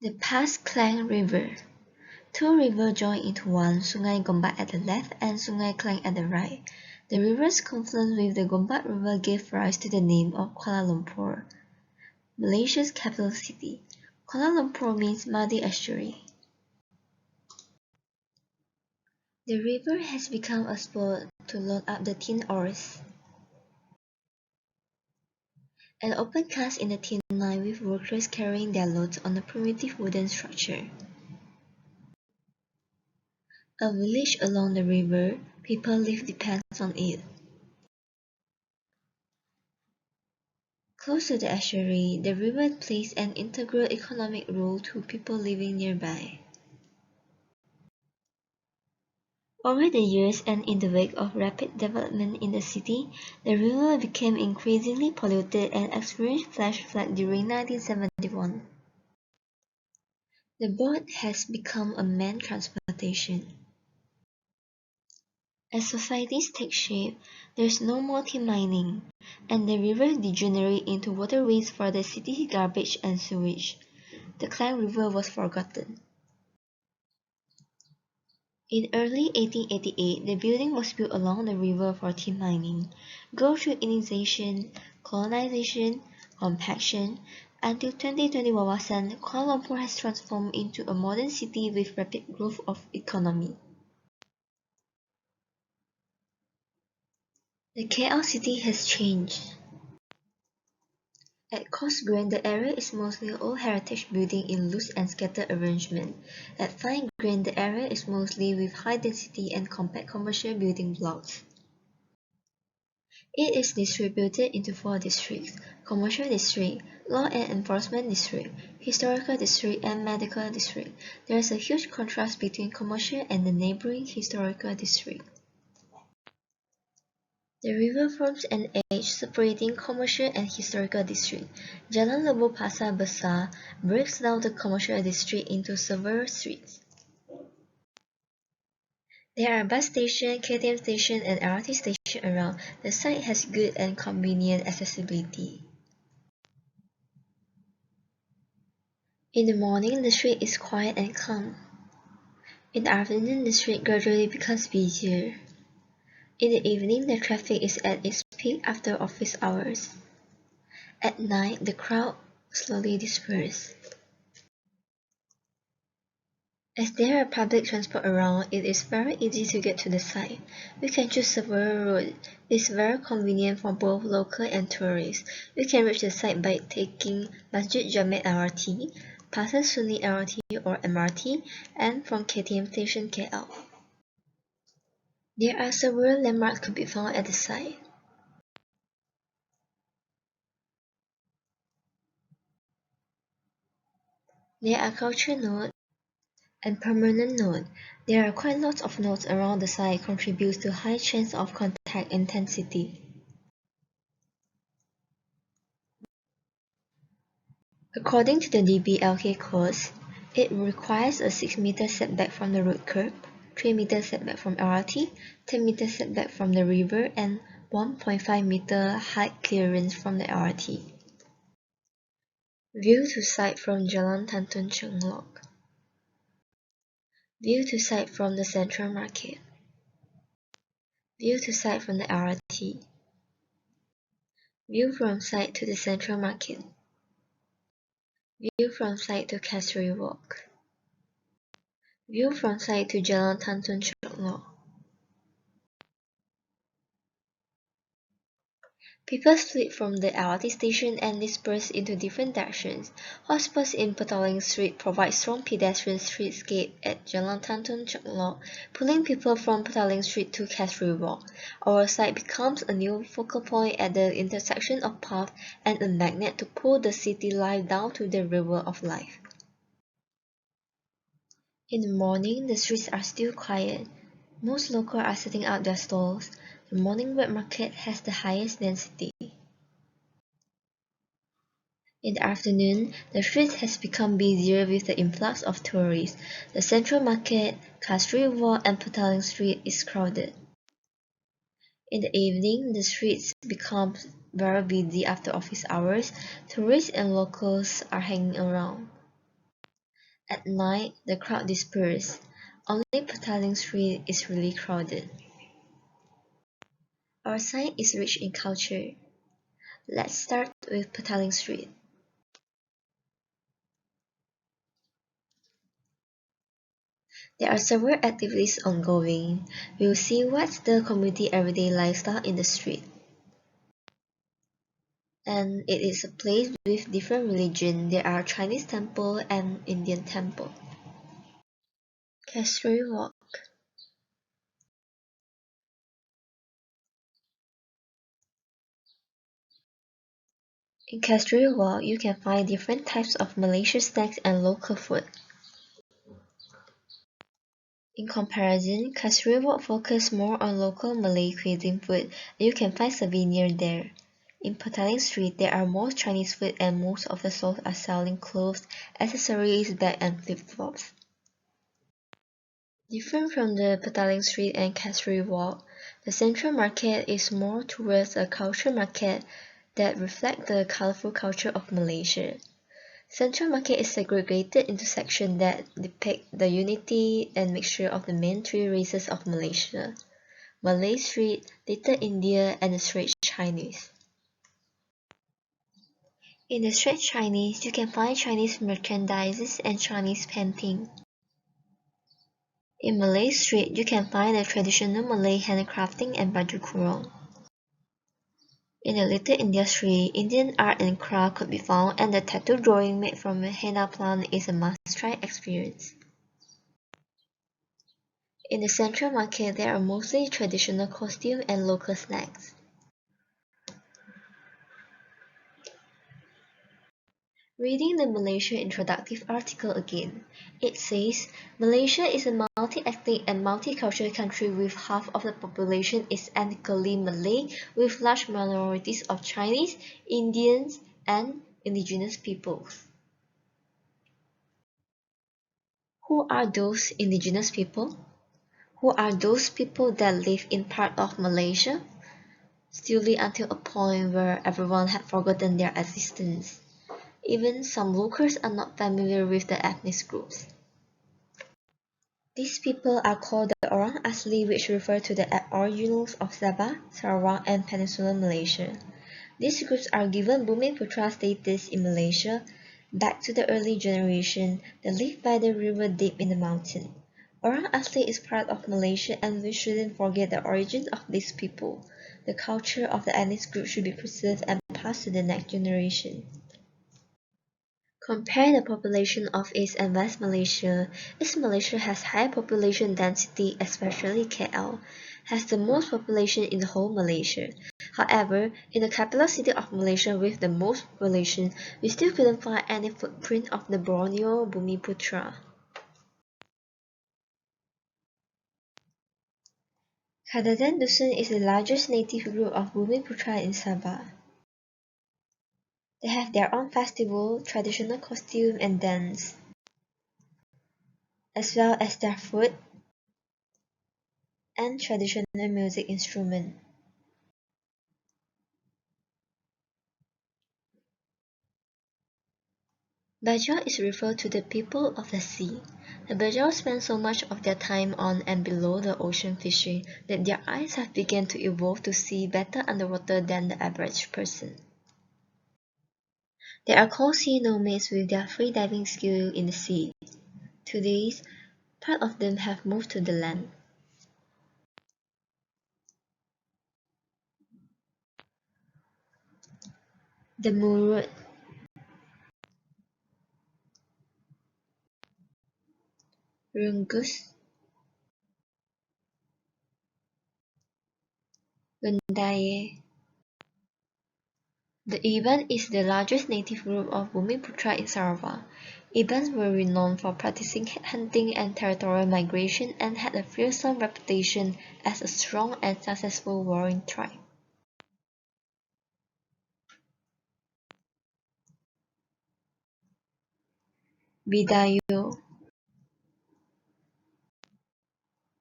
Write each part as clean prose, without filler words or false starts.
The Pas Klang River. Two rivers join into one, Sungai Gombak at the left and Sungai Klang at the right. The river's confluence with the Gombak River gave rise to the name of Kuala Lumpur, Malaysia's capital city. Kuala Lumpur means muddy estuary. The river has become a spot to load up the tin ores. An open cast in the tin mine with workers carrying their loads on a primitive wooden structure. A village along the river, people live depends on it. Close to the estuary, the river plays an integral economic role to people living nearby. Over the years and in the wake of rapid development in the city, the river became increasingly polluted and experienced flash flood during 1971. The boat has become a manned transportation. As societies take shape, there is no more tin mining, and the river degenerates into waterways for the city's garbage and sewage. The Klang River was forgotten. In early 1888, the building was built along the river for tin mining. Go through initiation, colonization, compaction, until 2020 wawasan, Kuala Lumpur has transformed into a modern city with rapid growth of economy. The KL city has changed. At coarse grain, the area is mostly old heritage building in loose and scattered arrangement. At fine grain, the area is mostly with high density and compact commercial building blocks. It is distributed into four districts: Commercial District, Law and Enforcement District, Historical District, and Medical District. There is a huge contrast between Commercial and the neighboring Historical District. The river forms an edge separating Commercial and Historical District. Jalan Lebuh Pasar Besar breaks down the Commercial District into several streets. There are bus station, KTM station, and LRT station around. The site has good and convenient accessibility. In the morning, the street is quiet and calm. In the afternoon, the street gradually becomes busier. In the evening, the traffic is at its peak after office hours. At night, the crowd slowly disperses. As there are public transport around, it is very easy to get to the site. We can choose several routes. It is very convenient for both local and tourists. We can reach the site by taking Masjid Jamek LRT, Pasar Sunni LRT or MRT, and from KTM Station KL. There are several landmarks to be found at the site. There are cultural nodes and permanent nodes. There are quite lots of nodes around the site contributes to high chance of contact intensity. According to the DBLK codes, it requires a 6-meter setback from the road curb, 3-meter setback from LRT, 10-meter setback from the river, and 1.5-meter height clearance from the LRT. View to site from Jalan Tantun Chenglok. View to site from the Central Market. View to site from the LRT. View from site to the Central Market. View from site to Kasri Walk. View from site to Jalan Tantun Chenglok. People split from the LRT station and disperse into different directions. Hotspots in Petaling Street provide strong pedestrian streetscape at Jalan Tantun Chenglok, pulling people from Petaling Street to Kasri Walk. Our site becomes a new focal point at the intersection of paths and a magnet to pull the city life down to the river of life. In the morning, the streets are still quiet. Most locals are setting out their stalls. The morning wet market has the highest density. In the afternoon, the street has become busier with the influx of tourists. The Central Market, Kasri Walk, and Petaling Street is crowded. In the evening, the streets become very busy after office hours. Tourists and locals are hanging around. At night, the crowd disperses. Only Petaling Street is really crowded. Our site is rich in culture. Let's start with Petaling Street. There are several activities ongoing. We'll see what's the community everyday lifestyle in the street. And it is a place with different religion. There are Chinese temple and Indian temple. Castry Walk. In Castry Walk, you can find different types of Malaysian snacks and local food. In comparison, Castry Walk focuses more on local Malay cuisine food, and you can find souvenirs there. In Petaling Street, there are more Chinese food and most of the stalls are selling clothes, accessories, bags, and flip-flops. Different from the Petaling Street and Castry Walk, the Central Market is more towards a culture market that reflects the colorful culture of Malaysia. Central Market is segregated into sections that depict the unity and mixture of the main three races of Malaysia: Malay Street, Little India, and the Straight Chinese. In the Straight Chinese, you can find Chinese merchandises and Chinese painting. In Malay Street, you can find the traditional Malay handcrafting and baju kurung. In the Little India Street, Indian art and craft could be found, and the tattoo drawing made from a henna plant is a must-try experience. In the Central Market, there are mostly traditional costumes and local snacks. Reading the Malaysia introductive article again, it says, Malaysia is a multi-ethnic and multicultural country with half of the population is ethnically Malay, with large minorities of Chinese, Indians, and indigenous peoples. Who are those indigenous people? Who are those people that live in part of Malaysia? Slowly until a point where everyone had forgotten their existence. Even some locals are not familiar with the ethnic groups. These people are called the Orang Asli, which refer to the Aboriginals of Sabah, Sarawak, and Peninsular Malaysia. These groups are given Bumiputra status in Malaysia back to the early generation that lived by the river deep in the mountain. Orang Asli is part of Malaysia and we shouldn't forget the origins of these people. The culture of the ethnic group should be preserved and passed to the next generation. Compare the population of East and West Malaysia. East Malaysia has high population density, especially KL, has the most population in the whole Malaysia. However, in the capital city of Malaysia with the most population, we still couldn't find any footprint of the Borneo Bumiputra. Kadadan Dusun is the largest native group of Bumiputra in Sabah. They have their own festival, traditional costume and dance, as well as their food and traditional music instrument. Bajau is referred to the people of the sea. The Bajau spend so much of their time on and below the ocean fishing that their eyes have begun to evolve to see better underwater than the average person. They are called sea nomads with their free diving skill in the sea. Today, part of them have moved to the land. The Murut, Rungus, Wendaye. The Iban is the largest native group of Bumiputra in Sarawak. Ibans were renowned for practicing hunting and territorial migration and had a fearsome reputation as a strong and successful warring tribe. Bidayo,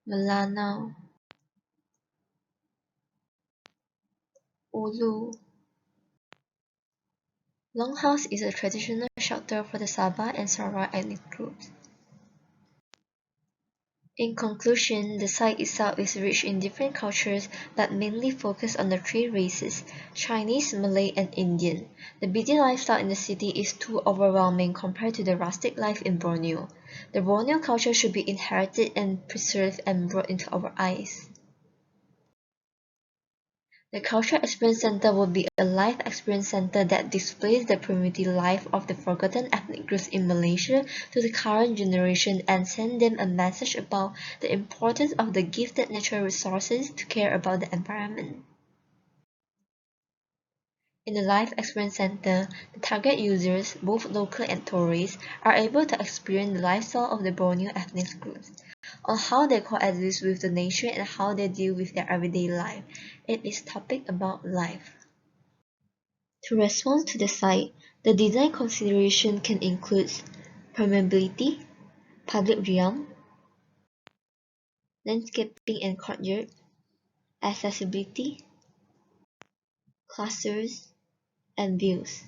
Melanau, Ulu. Longhouse is a traditional shelter for the Sabah and Sarawak ethnic groups. In conclusion, the site itself is rich in different cultures but mainly focus on the three races, Chinese, Malay, and Indian. The busy lifestyle in the city is too overwhelming compared to the rustic life in Borneo. The Borneo culture should be inherited and preserved and brought into our eyes. The Cultural Experience Center will be a live experience center that displays the primitive life of the forgotten ethnic groups in Malaysia to the current generation and send them a message about the importance of the gifted natural resources to care about the environment. In the Live Experience Center, the target users, both local and tourists, are able to experience the lifestyle of the Borneo ethnic groups, on how they coexist with the nature and how they deal with their everyday life. It is topic about life. To respond to the site, the design consideration can include permeability, public realm, landscaping and courtyard, accessibility, clusters, and views.